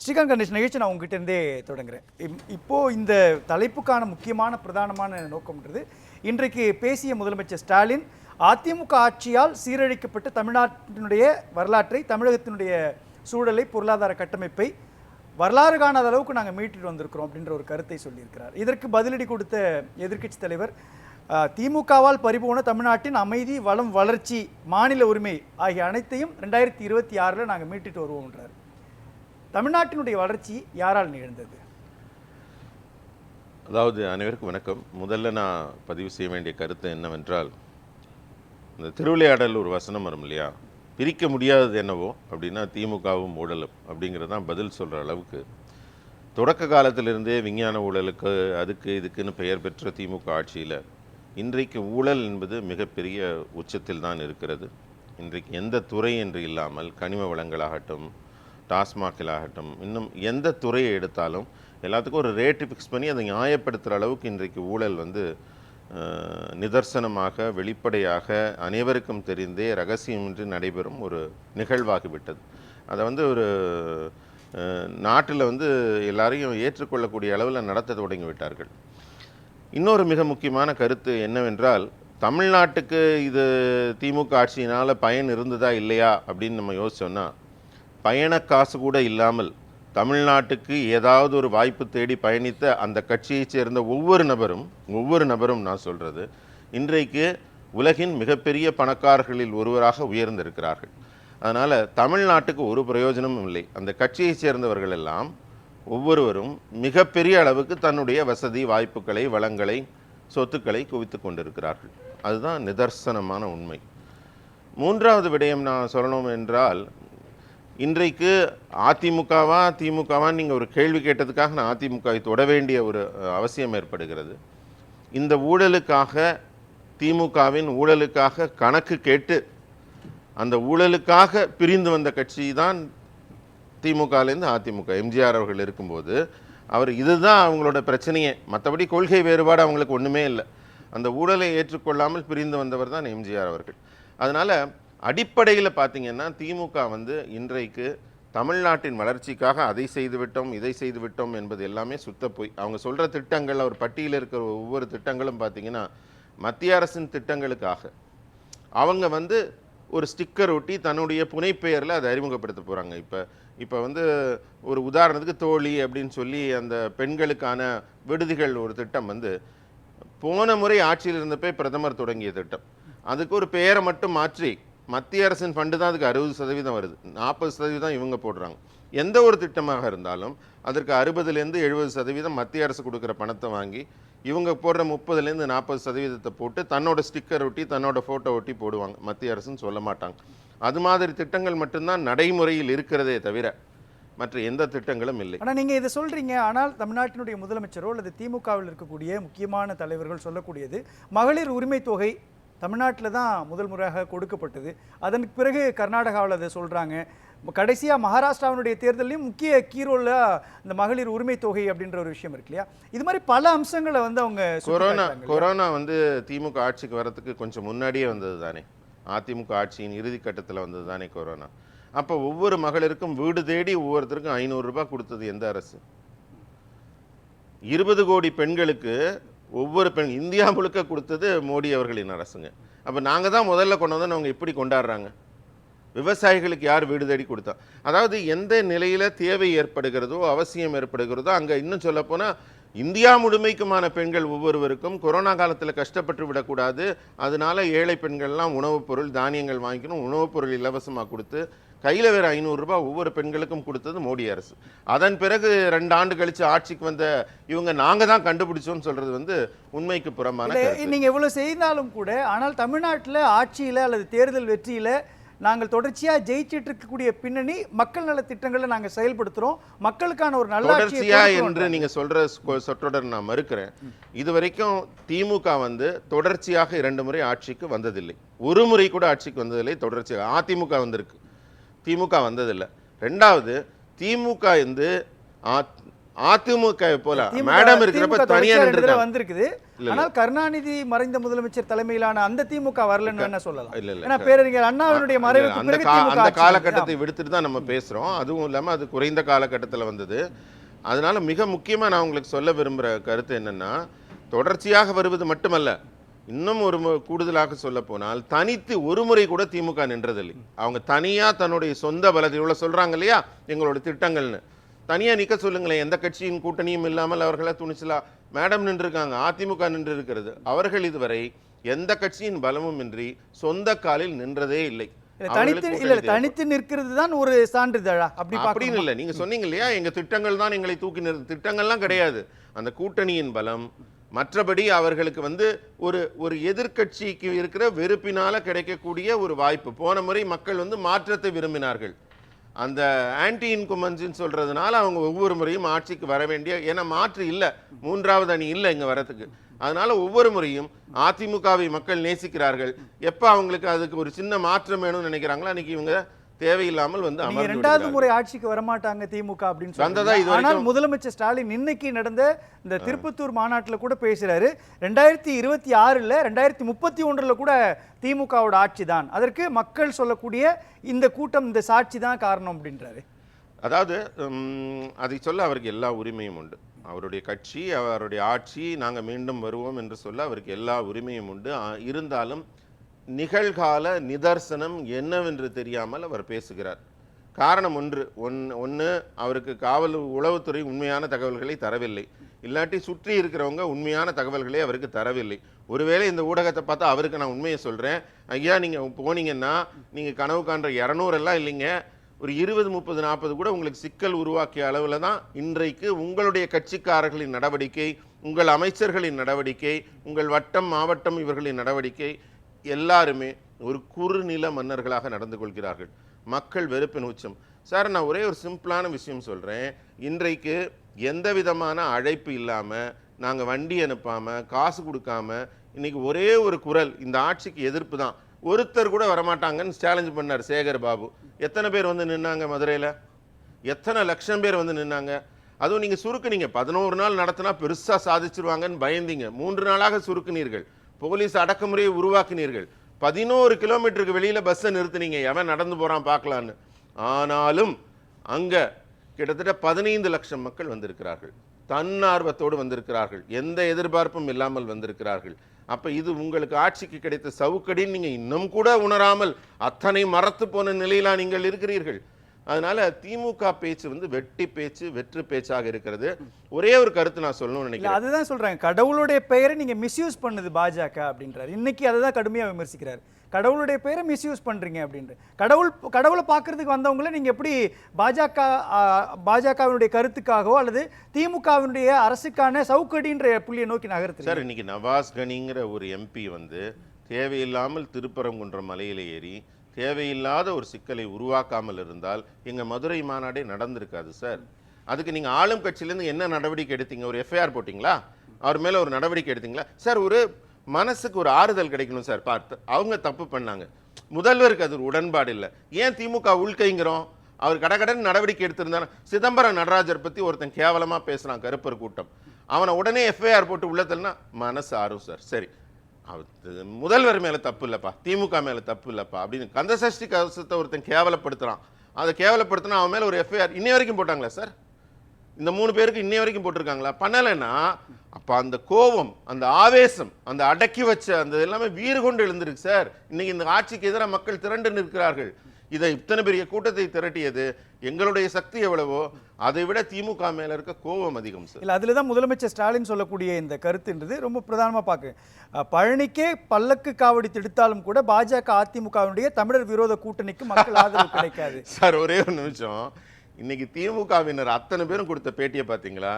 ஸ்ரீகாந்த் கணேஷ் நிகழ்ச்சி நான் உங்ககிட்ட இருந்தே தொடங்குறேன். இப்போது இந்த தலைப்புக்கான முக்கியமான பிரதானமான நோக்கம்ன்றது இன்றைக்கு பேசிய முதலமைச்சர் ஸ்டாலின் அதிமுக ஆட்சியால் சீரழிக்கப்பட்ட தமிழ்நாட்டினுடைய வரலாற்றை, தமிழகத்தினுடைய சூழலை, பொருளாதார கட்டமைப்பை வரலாறு காணாத அளவுக்கு நாங்கள் மீட்டுட்டு வந்திருக்கிறோம் அப்படின்ற ஒரு கருத்தை சொல்லியிருக்கிறார். இதற்கு பதிலடி கொடுத்த எதிர்க்கட்சி தலைவர் திமுகவால் பறிபோன தமிழ்நாட்டின் அமைதி, வளம், வளர்ச்சி, மாநில உரிமை ஆகிய அனைத்தையும் 2026 நாங்கள் மீட்டுட்டு வருவோம்ன்றார். தமிழ்நாட்டினுடைய வளர்ச்சி யாரால் நிகழ்ந்தது? அதாவது அனைவருக்கும் வணக்கம். முதல்ல நான் பதிவு செய்ய வேண்டிய கருத்து என்னவென்றால், இந்த திருவிளையாடல் ஒரு வசனம் வரும் இல்லையா, பிரிக்க முடியாதது என்னவோ அப்படின்னா திமுகவும் ஊழலும் அப்படிங்கிறது தான் பதில் சொல்கிற அளவுக்கு தொடக்க காலத்திலிருந்தே விஞ்ஞான ஊழலுக்கு அதுக்கு இதுக்குன்னு பெயர் பெற்ற திமுக ஆட்சியில் இன்றைக்கு ஊழல் என்பது மிகப்பெரிய உச்சத்தில் தான் இருக்கிறது. இன்றைக்கு எந்த துறை என்று இல்லாமல் கனிம வளங்களாகட்டும், டாஸ்மாகிலாகட்டும், இன்னும் எந்த துறையை எடுத்தாலும் எல்லாத்துக்கும் ஒரு ரேட்டு ஃபிக்ஸ் பண்ணி அதை நியாயப்படுத்துகிற அளவுக்கு இன்றைக்கு ஊழல் நிதர்சனமாக, வெளிப்படையாக, அனைவருக்கும் தெரிந்தே ரகசியமின்றி நடைபெறும் ஒரு நிகழ்வாகிவிட்டது. அதை ஒரு நாட்டில் எல்லாரையும் ஏற்றுக்கொள்ளக்கூடிய அளவில் நடத்த தொடங்கி விட்டார்கள். இன்னொரு மிக முக்கியமான கருத்து என்னவென்றால், தமிழ்நாட்டுக்கு இது திமுக ஆட்சியினால் பயன் இருந்ததா இல்லையா அப்படின்னு நம்ம யோசிச்சோன்னா, பயண காசு கூட இல்லாமல் தமிழ்நாட்டுக்கு ஏதாவது ஒரு வாய்ப்பு தேடி பயணித்த அந்த கட்சியைச் சேர்ந்த ஒவ்வொரு நபரும் நான் சொல்கிறது, இன்றைக்கு உலகின் மிகப்பெரிய பணக்காரர்களில் ஒருவராக உயர்ந்திருக்கிறார்கள். அதனால் தமிழ்நாட்டுக்கு ஒரு பிரயோஜனமும் இல்லை. அந்த கட்சியைச் சேர்ந்தவர்கள் எல்லாம் ஒவ்வொருவரும் மிகப்பெரிய அளவுக்கு தன்னுடைய வசதி, வாய்ப்புகளை, வளங்களை, சொத்துக்களை குவித்து கொண்டிருக்கிறார்கள். அதுதான் நிதர்சனமான உண்மை. மூன்றாவது விடயம் நான் சொல்லணும் என்றால், இன்றைக்கு திமுகவான்னு நீங்கள் ஒரு கேள்வி கேட்டதுக்காக நான் அதிமுகவை தொட வேண்டிய ஒரு அவசியம் ஏற்படுகிறது. இந்த ஊழலுக்காக, திமுகவின் ஊழலுக்காக கணக்கு கேட்டு அந்த ஊழலுக்காக பிரிந்து வந்த கட்சி தான் திமுகலேருந்து அதிமுக. எம்ஜிஆர் அவர்கள் இருக்கும்போது இதுதான் அவங்களோட பிரச்சனையே. மற்றபடி கொள்கை வேறுபாடு அவங்களுக்கு ஒன்றுமே இல்லை. அந்த ஊழலை ஏற்றுக்கொள்ளாமல் பிரிந்து வந்தவர் தான் எம்ஜிஆர் அவர்கள். அதனால் அடிப்படையில் பார்த்திங்கன்னா திமுக இன்றைக்கு தமிழ்நாட்டின் வளர்ச்சிக்காக அதை செய்துவிட்டோம், இதை செய்துவிட்டோம் என்பது எல்லாமே சுத்த போய். அவங்க சொல்கிற திட்டங்கள், அவர் பட்டியலில் இருக்கிற ஒவ்வொரு திட்டங்களும் பார்த்திங்கன்னா மத்திய அரசின் திட்டங்களுக்காக அவங்க ஒரு ஸ்டிக்கர் ஒட்டி தன்னுடைய புனைப்பெயரில் அதை அறிமுகப்படுத்த போகிறாங்க. இப்போ ஒரு உதாரணத்துக்கு தோழி அப்படின்னு சொல்லி அந்த பெண்களுக்கான விடுதிகள் ஒரு திட்டம் போன முறை ஆட்சியில் இருந்தப்போ பிரதமர் தொடங்கிய திட்டம். அதுக்கு ஒரு பெயரை மட்டும் மாற்றி மத்திய அரசின் ஃபண்டு தான் அதுக்கு 60% வருது, 40% இவங்க போடுறாங்க. எந்த ஒரு திட்டமாக இருந்தாலும் அதற்கு 60% 70% மத்திய அரசு கொடுக்குற பணத்தை வாங்கி இவங்க போடுற 30% 40% போட்டு தன்னோட ஸ்டிக்கர் ஒட்டி, தன்னோட ஃபோட்டோ ஒட்டி போடுவாங்க. மத்திய அரசுன்னு சொல்ல மாட்டாங்க. அது மாதிரி திட்டங்கள் மட்டும்தான் நடைமுறையில் இருக்கிறதே தவிர மற்ற எந்த திட்டங்களும் இல்லை. ஆனால் நீங்கள் இதை சொல்கிறீங்க, ஆனால் தமிழ்நாட்டினுடைய முதலமைச்சரோ அல்லது திமுகவில் இருக்கக்கூடிய முக்கியமான தலைவர்கள் சொல்லக்கூடியது மகளிர் உரிமை தொகை தமிழ்நாட்டில் தான் முதல் முறையாக கொடுக்கப்பட்டது. அதற்கு பிறகு கர்நாடகாவில் அதை சொல்கிறாங்க. கடைசியாக மகாராஷ்டிராவினுடைய தேர்தலையும் முக்கிய கீரோலில் இந்த மகளிர் உரிமை தொகை அப்படின்ற ஒரு விஷயம் இருக்கு இல்லையா? இது மாதிரி பல அம்சங்களை அவங்க கொரோனா திமுக ஆட்சிக்கு வரத்துக்கு கொஞ்சம் முன்னாடியே வந்தது தானே. அதிமுக ஆட்சியின் இறுதி கட்டத்தில் வந்தது தானே கொரோனா. அப்போ ஒவ்வொரு மகளிருக்கும் வீடு தேடி ஒவ்வொருத்தருக்கும் 500 ரூபாய் கொடுத்தது எந்த அரசு? 20 கோடி பெண்களுக்கு ஒவ்வொரு இந்தியா முழுக்க கொடுத்தது மோடி அவர்களின் அரசுங்க. அப்போ நாங்கள் தான் முதல்ல கொண்டு வந்து அவங்க இப்படி கொண்டாடுறாங்க. விவசாயிகளுக்கு யார் வீடு தேடி கொடுத்தா? அதாவது எந்த நிலையில் தேவை ஏற்படுகிறதோ, அவசியம் ஏற்படுகிறதோ, அங்கே இன்னும் சொல்லப்போனால் இந்தியா முழுமைக்குமான பெண்கள் ஒவ்வொருவருக்கும் கொரோனா காலத்தில் கஷ்டப்பட்டு விடக்கூடாது, அதனால ஏழை பெண்கள்லாம் உணவுப் பொருள், தானியங்கள் வாங்கிக்கணும், உணவுப் பொருள் இலவசமாக கொடுத்து கையில் வேறு 500 ரூபாய் ஒவ்வொரு பெண்களுக்கும் கொடுத்தது மோடி அரசு. அதன் பிறகு 2 ஆண்டு கழித்து ஆட்சிக்கு வந்த இவங்க நாங்கள் தான் கண்டுபிடிச்சோன்னு சொல்கிறது உண்மைக்கு புறமான. நீங்கள் எவ்வளோ செய்தாலும் கூட, ஆனால் தமிழ்நாட்டில் ஆட்சியில் அல்லது தேர்தல் வெற்றியில் நாங்கள் தொடர்ச்சியாக ஜெயிச்சிட்டு இருக்கக்கூடிய பின்னணி மக்கள் நல திட்டங்களை நாங்கள் செயல்படுத்துகிறோம், மக்களுக்கான ஒரு நல்ல தொடர்ச்சியா என்று நீங்கள் சொல்கிற சொற்றொடர் நான் மறுக்கிறேன். இதுவரைக்கும் திமுக தொடர்ச்சியாக 2 முறை ஆட்சிக்கு வந்ததில்லை. ஒரு முறை கூட ஆட்சிக்கு வந்ததில்லை தொடர்ச்சியாக. அதிமுக வந்திருக்கு, திமுக வந்ததில்லை. ரெண்டாவது, திமுக அதிமுக போல மேடம் இருக்கிறப்ப தனியா வந்திருக்குது. ஆனால் கருணாநிதி மறைந்த முதலமைச்சர் தலைமையிலான அந்த திமுக வரலன்னு என்ன சொல்லலாம்? இல்ல ஏன்னா பேரறிஞர் அண்ணாவினுடைய மறைவுக்கு பிறகு திமுக அந்த ஆட்சி காலகட்டத்தை விடுத்துட்டு தான் நம்ம பேசுறோம். அதுவும் இல்லாம அது குறைந்த காலகட்டத்தில் வந்தது. அதனால மிக முக்கியமா நான் உங்களுக்கு சொல்ல விரும்புற கருத்து என்னன்னா, தொடர்ச்சியாக வருவது மட்டுமல்ல, இன்னும் ஒரு கூடுதலாக சொல்ல போனால் தனித்து ஒரு முறை கூட திமுக நின்றதில்லை. அவங்க தனியா தன்னுடைய சொந்த பலத்தில் சொல்றாங்க இல்லையா, எங்களோட திட்டங்கள்னு தனியா நிக்க சொல்லுங்களேன். எந்த கட்சியின் கூட்டணியும் இல்லாமல் அவர்களை துணிச்சலா மேடம் நின்று இருக்காங்க, அதிமுக நின்று இருக்கிறது. அவர்கள் இதுவரை எந்த கட்சியின் பலமும் இன்றி சொந்த காலில் நின்றதே இல்லை. தனித்து நிற்கிறது தான் ஒரு சான்றிதழா? அப்படின்னு இல்லை. நீங்க சொன்னீங்க இல்லையா, எங்க திட்டங்கள் தான் எங்களை தூக்கி திட்டங்கள்லாம் கிடையாது. அந்த கூட்டணியின் பலம். மற்றபடி அவர்களுக்கு ஒரு எதிர்கட்சிக்கு இருக்கிற வெறுப்பினால கிடைக்கக்கூடிய ஒரு வாய்ப்பு. போன முறை மக்கள் மாற்றத்தை விரும்பினார்கள். அந்த ஆன்டி இன்குமன்சின்னு சொல்றதுனால அவங்க ஒவ்வொரு முறையும் ஆட்சிக்கு வர வேண்டிய, ஏன்னா மாற்று இல்லை, மூன்றாவது அணி இல்லை இங்க வரத்துக்கு. அதனால ஒவ்வொரு முறையும் அதிமுகவை மக்கள் நேசிக்கிறார்கள். எப்ப அவங்களுக்கு அதுக்கு ஒரு சின்ன மாற்றம் வேணும்னு நினைக்கிறாங்களோ அன்னைக்கு இவங்க தேவையில்லாமல் இரண்டாவது முறை ஆட்சிக்கு வரமாட்டாங்க திமுக அப்படின்னு வந்ததா. ஆனால் முதலமைச்சர் ஸ்டாலின் இன்னைக்கு நடந்த இந்த திருப்பத்தூர் மாநாட்டில் கூட பேசுறாரு, 2026ல் 2031ல் கூட திமுகவோட ஆட்சி தான், அதற்கு மக்கள் சொல்லக்கூடிய இந்த கூட்டம், இந்த சாட்சி தான் காரணம் அப்படின்றாரு. அதாவது அதை சொல்ல அவருக்கு எல்லா உரிமையும் உண்டு. அவருடைய கட்சி, அவருடைய ஆட்சி, நாங்கள் மீண்டும் வருவோம் என்று சொல்ல அவருக்கு எல்லா உரிமையும் உண்டு. இருந்தாலும் நிகழ்கால நிதர்சனம் என்னவென்று தெரியாமல் அவர் பேசுகிறார். காரணம் ஒன்று அவருக்கு காவல் உளவுத்துறை உண்மையான தகவல்களை தரவில்லை, இல்லாட்டி சுற்றி இருக்கிறவங்க உண்மையான தகவல்களை அவருக்கு தரவில்லை. ஒருவேளை இந்த ஊடகத்தை பார்த்தா அவருக்கு நான் உண்மையை சொல்கிறேன், ஐயா நீங்கள் போனீங்கன்னா நீங்கள் கனவு காண்ற 200 எல்லாம் இல்லைங்க, ஒரு 20, 30, 40 கூட உங்களுக்கு சிக்கல் உருவாக்கிய அளவில் தான் இன்றைக்கு உங்களுடைய கட்சிக்காரர்களின் நடவடிக்கை, உங்கள் அமைச்சர்களின் நடவடிக்கை, உங்கள் வட்டம் மாவட்டம் இவர்களின் நடவடிக்கை எல்லாருமே ஒரு குறுநில மன்னர்களாக நடந்து கொள்கிறார்கள். மக்கள் வெறுப்பின் உச்சம். சார், நான் ஒரே ஒரு சிம்பிளான விஷயம் சொல்கிறேன். இன்றைக்கு எந்த விதமான அழைப்பு இல்லாமல், நாங்கள் வண்டி அனுப்பாமல், காசு கொடுக்காம, இன்னைக்கு ஒரே ஒரு குரல், இந்த ஆட்சிக்கு எதிர்ப்பு தான். ஒருத்தர் கூட வரமாட்டாங்கன்னு சேலஞ்ச் பண்ணார் சேகர் பாபு. எத்தனை பேர் நின்னாங்க மதுரையில்? எத்தனை லட்சம் பேர் நின்னாங்க? அதுவும் நீங்கள் சுருக்குனீங்க. 11 நாள் நடத்தினா பெருசாக சாதிச்சிருவாங்கன்னு பயந்தீங்க. 3 நாளாக சுருக்குனீர்கள். போலீஸ் அடக்குமுறையை உருவாக்கினீர்கள். 11 கிலோமீட்டருக்கு வெளியில் பஸ்ஸை நிறுத்தினீங்க, எவன் நடந்து போகிறான் பார்க்கலான்னு. ஆனாலும் அங்கே கிட்டத்தட்ட 15 லட்சம் மக்கள் வந்திருக்கிறார்கள். தன்னார்வத்தோடு வந்திருக்கிறார்கள். எந்த எதிர்பார்ப்பும் இல்லாமல் வந்திருக்கிறார்கள். அப்ப இது உங்களுக்கு ஆட்சிக்கு கிடைத்த சவுக்கடின்னு நீங்க இன்னும் கூட உணராமல் அத்தனை மறத்து போன நிலையில நீங்கள் இருக்கிறீர்கள். அதனால திமுக பேச்சு வெட்டி பேச்சு, வெற்று பேச்சாக இருக்கிறது. ஒரே ஒரு கருத்து நான் சொல்லணும்னு நினைக்கிறேன். அதுதான் சொல்றாங்க, கடவுளுடைய பெயரை நீங்க மிஸ்யூஸ் பண்ணுது பாஜக அப்படின்றாரு. இன்னைக்கு அதுதான் கடுமையா விமர்சிக்கிறார். கடவுளுடைய பெயரை மிஸ்யூஸ் பண்றீங்க அப்படின்ற. கடவுளை பார்க்கறதுக்கு வந்தவங்கள நீங்க எப்படி பாஜகவினுடைய கருத்துக்காகவோ அல்லது திமுகவினுடைய அரசுக்கான சவுக்கடின்ற புள்ளியை நோக்கி நகர்த்து? சார், இன்னைக்கு நவாஸ் கனிங்கிற ஒரு எம்பி தேவையில்லாமல் திருப்பரங்குன்றம் மலையில ஏறி தேவையில்லாத ஒரு சிக்கலை உருவாக்காமல் இருந்தால் எங்க மதுரை மாநாடே நடந்திருக்காது சார். அதுக்கு நீங்க ஆளும் கட்சியிலேருந்து என்ன நடவடிக்கை எடுத்தீங்க? ஒரு எஃப்ஐஆர் போட்டிங்களா? அவர் மேல ஒரு நடவடிக்கை எடுத்தீங்களா? சார், ஒரு மனசுக்கு ஒரு ஆறுதல் கிடைக்கணும் சார். பார்த்து அவங்க தப்பு பண்ணாங்க, முதல்வருக்கு அது ஒரு உடன்பாடு இல்லை, ஏன் திமுக உள்கைங்கிறோம்? அவர் கடகடன் நடவடிக்கை எடுத்திருந்தாங்க. சிதம்பரம் நடராஜர் பத்தி ஒருத்தன் கேவலமா பேசுறான், கருப்பர் கூட்டம், அவனை உடனே எஃப்ஐஆர் போட்டு உள்ளத்தல்னா மனசு ஆறும் சார். சரி, முதல்வர் மேல தப்பு இல்லப்பா, திமுக மேல தப்பு இல்லப்பா அப்படின்னு கந்தசஷ்டி கவசத்தை ஒருத்தன் கேவலப்படுத்துறான். அதை கேவலப்படுத்தினா அவன் மேல ஒரு எஃப்ஐஆர் இன்னை வரைக்கும் போட்டாங்களா சார்? இந்த 3 பேருக்கு இன்னை வரைக்கும் போட்டிருக்காங்களா? பண்ணலைன்னா அப்ப அந்த கோபம், அந்த ஆவேசம், அந்த அடக்கி வச்ச அந்த எல்லாமே வீறு கொண்டு எழுந்திருக்கு சார். இன்னைக்கு இந்த ஆட்சிக்கு எதிராக மக்கள் திரண்டு நிற்கிறார்கள். இதை இத்தனை பெரிய கூட்டத்தை திரட்டியது எங்களுடைய சக்தி எவ்வளவோ அதை விட திமுக மேல இருக்க கோபம் அதிகம் சார். இல்லை, அதில் தான் முதலமைச்சர் ஸ்டாலின் சொல்லக்கூடிய இந்த கருத்துன்றது ரொம்ப பிரதானமாக பார்க்க. பழனிக்கே பல்லக்கு காவடி திடுத்தாலும் கூட பாஜக அதிமுகவினுடைய தமிழர் விரோத கூட்டணிக்கு மக்கள் ஆதரவு கிடைக்காது. சார், ஒரே ஒரு நிமிஷம். இன்னைக்கு திமுகவினர் அத்தனை பேரும் கொடுத்த பேட்டியை பார்த்தீங்களா?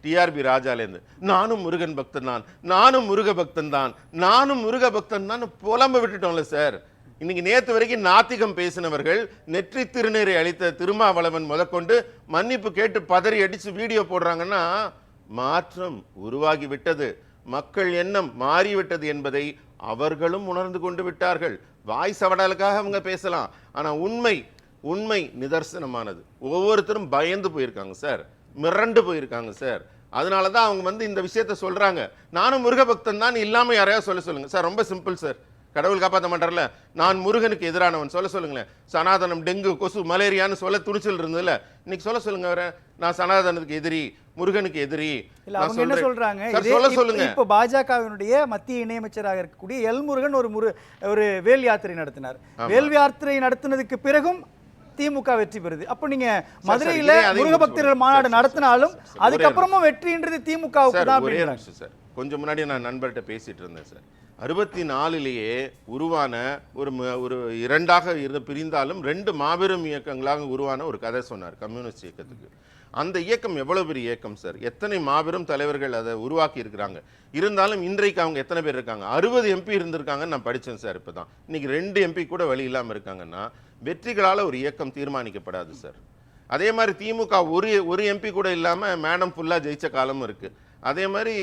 டிஆர்பி ராஜாலேருந்து நானும் முருகன் பக்தன் தான், நானும் முருக பக்தன் தான், நானும் முருக பக்தன் தான் புலம்ப விட்டுட்டோம்ல சார். இன்னைக்கு நேற்று வரைக்கும் நாத்திகம் பேசினவர்கள், நெற்றி திருநீரை அளித்த திருமாவளவன் முதற்கொண்டு மன்னிப்பு கேட்டு பதறி அடிச்சு வீடியோ போடுறாங்கன்னா மாற்றம் உருவாகி விட்டது, மக்கள் எண்ணம் மாறிவிட்டது என்பதை அவர்களும் உணர்ந்து கொண்டு விட்டார்கள். வாய் சவடலுக்காக அவங்க பேசலாம், ஆனா உண்மை நிதர்சனமானது. ஒவ்வொருத்தரும் பயந்து போயிருக்காங்க சார், மிரண்டு போயிருக்காங்க சார். அதனால தான் அவங்க வந்து இந்த விஷயத்த சொல்றாங்க. நானும் முருக பக்தன் தான் இல்லாம யாரையாவது சொல்லுங்க சார். ரொம்ப சிம்பிள் சார். கடவுள் காப்பாற்ற மாட்டார்ல. நான் முருகனுக்கு எதிரானவன் சொல்லுங்களேன். சனாதனம், டெங்கு, கொசு, மலேரியான்னு சொல்ல துணிச்சல் இருந்ததுல, இன்னைக்கு சொல்லுங்க அவரை. நான் சனாதனத்துக்கு எதிரி, முருகனுக்கு எதிரி. இல்ல அவங்க என்ன சொல்றாங்க, சொல்லுங்க. இப்ப பாஜகவினுடைய மத்திய இணையமைச்சராக இருக்கக்கூடிய எல் முருகன் ஒரு வேல் யாத்திரை நடத்தினார். வேல் யாத்திரை நடத்தினதுக்கு பிறகும் திமுக வெற்றி பெறுது. அப்ப நீங்க மதுரையில முருக பக்தர்கள் மாநாடு நடத்தினாலும் அதுக்கப்புறமும் வெற்றின்றது திமுகவுக்கு தான். சார் கொஞ்சம் முன்னாடி நான் நண்பர்கிட்ட பேசிட்டு இருந்தேன் சார். 64லேயே உருவான ஒரு இரண்டாக பிரிந்தாலும் 2 மாபெரும் இயக்கங்களாக உருவான ஒரு கதை சொன்னார் கம்யூனிஸ்ட் இயக்கத்துக்கு. அந்த இயக்கம் எவ்வளவு பெரிய இயக்கம் சார். எத்தனை மாபெரும் தலைவர்கள் அதை உருவாக்கி இருக்கிறாங்க. இருந்தாலும் இன்றைக்கு அவங்க எத்தனை பேர் இருக்காங்க? 60 MP இருந்திருக்காங்கன்னு நான் படித்தேன் சார். இப்போ தான் இன்னைக்கு 2 MP கூட வழி இல்லாமல் இருக்காங்கன்னா வெற்றிகளால் ஒரு இயக்கம் தீர்மானிக்கப்படாது சார். அதே மாதிரி திமுக ஒரு MP கூட இல்லாமல் மேடம் ஃபுல்லாக ஜெயிச்ச காலமும் இருக்குது. அதே மாதிரி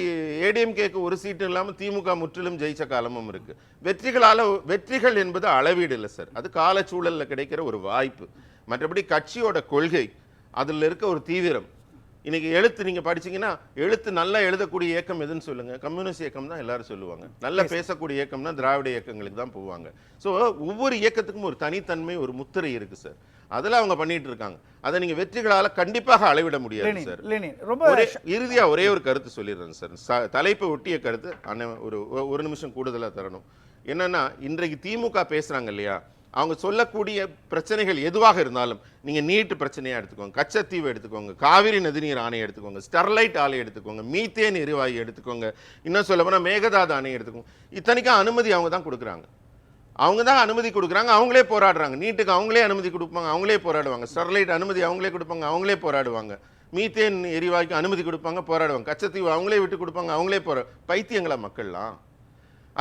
ஏடிஎம்கேக்கு ஒரு சீட்டு இல்லாமல் திமுக முற்றிலும் ஜெயிச்ச காலமும் இருக்கு. வெற்றிகள் என்பது அளவீடு இல்லை சார். அது காலச்சூழலில் கிடைக்கிற ஒரு வாய்ப்பு. மற்றபடி கட்சியோட கொள்கை, அதில் இருக்க ஒரு தீவிரம். இன்னைக்கு எழுத்து நீங்க படிச்சீங்கன்னா, எழுத்து நல்லா எழுதக்கூடிய இயக்கம் எதுன்னு சொல்லுங்க? கம்யூனிஸ்ட் இயக்கம் தான் எல்லாரும் சொல்லுவாங்க. நல்லா பேசக்கூடிய இயக்கம்னா திராவிட இயக்கங்களுக்கு தான் போவாங்க. ஸோ ஒவ்வொரு இயக்கத்துக்கும் ஒரு தனித்தன்மை, ஒரு முத்திரை இருக்கு சார். அதில் அவங்க பண்ணிட்டு இருக்காங்க. அதை நீங்க வெற்றிகளால கண்டிப்பாக அளவிட முடியாது சார். இறுதியா ஒரே ஒரு கருத்து சொல்லிடுறேன் சார். தலைப்பை ஒட்டிய கருத்து ஒரு நிமிஷம் கூடுதலா தரணும். என்னன்னா, இன்றைக்கு திமுக பேசுறாங்க இல்லையா, அவங்க சொல்லக்கூடிய பிரச்சனைகள் எதுவாக இருந்தாலும், நீங்க நீட் பிரச்சனையா எடுத்துக்கோங்க, கச்சத்தீவு எடுத்துக்கோங்க, காவிரி நதிநீர் ஆணையை எடுத்துக்கோங்க, ஸ்டெர்லைட் ஆலை எடுத்துக்கோங்க, மீத்தேன் எரிவாயு எடுத்துக்கோங்க, இன்னும் சொல்ல போனா மேகதாது அணை எடுத்துக்கோங்க. இத்தனைக்கும் அனுமதி அவங்க தான் கொடுக்குறாங்க. அவங்களே போராடுறாங்க. நீட்டுக்கு அவங்களே அனுமதி கொடுப்பாங்க, அவங்களே போராடுவாங்க. ஸ்டெர்லைட் அனுமதி அவங்களே கொடுப்பாங்க, அவங்களே போராடுவாங்க. மீத்தேன் எரிவாய்க்கு அனுமதி கொடுப்பாங்க, போராடுவாங்க. கச்சத்தீவு அவங்களே விட்டு கொடுப்பாங்க, அவங்களே பைத்தியங்களா மக்கள்லாம்?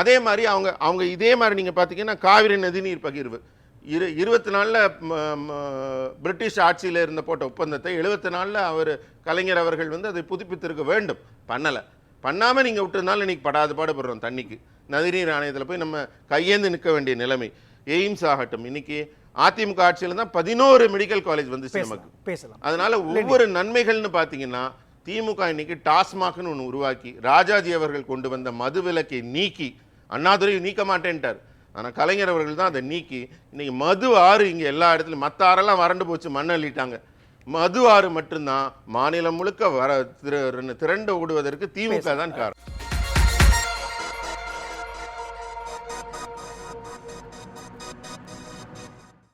அதே மாதிரி அவங்க இதே மாதிரி நீங்க பாத்தீங்கன்னா காவிரி நதிநீர் பகிர்வு 24 பிரிட்டிஷ் ஆட்சியில் இருந்த போட்ட ஒப்பந்தத்தை 74 அவர் கலைஞர் அவர்கள் வந்து அதை புதுப்பித்திருக்க வேண்டும். பண்ணாம நீங்க விட்டதுனால இன்னைக்கு படாது பாடுபடுறோம். தண்ணிக்கு நதிநீர் ஆணையத்தில் போய் நம்ம கையேந்து நிற்க வேண்டிய நிலைமை. எய்ம்ஸ் ஆகட்டும், இன்னைக்கு அதிமுக ஆட்சியில் தான் 11 மெடிக்கல் காலேஜ் வந்துச்சு நமக்கு. பேசலாம். அதனால ஒவ்வொரு நன்மைகள்னு பாத்தீங்கன்னா, திமுக இன்னைக்கு டாஸ்மாக்னு ஒன்று உருவாக்கி, ராஜாஜி அவர்கள் கொண்டு வந்த மது விலக்கை நீக்கி, அண்ணாதுரை நீக்க மாட்டேன்ட்டார், ஆனா கலைஞர் அவர்கள் தான் அதை நீக்கி இன்னைக்கு மது ஆறு இங்க எல்லா இடத்துலையும், மற்ற ஆறெல்லாம் வறண்டு போச்சு, மண் அள்ளிட்டாங்க. மது ஆறு மட்டும்தான் மாநிலம் முழுக்க திரண்டு ஓடுவதற்கு திமுக தான் காரணம்.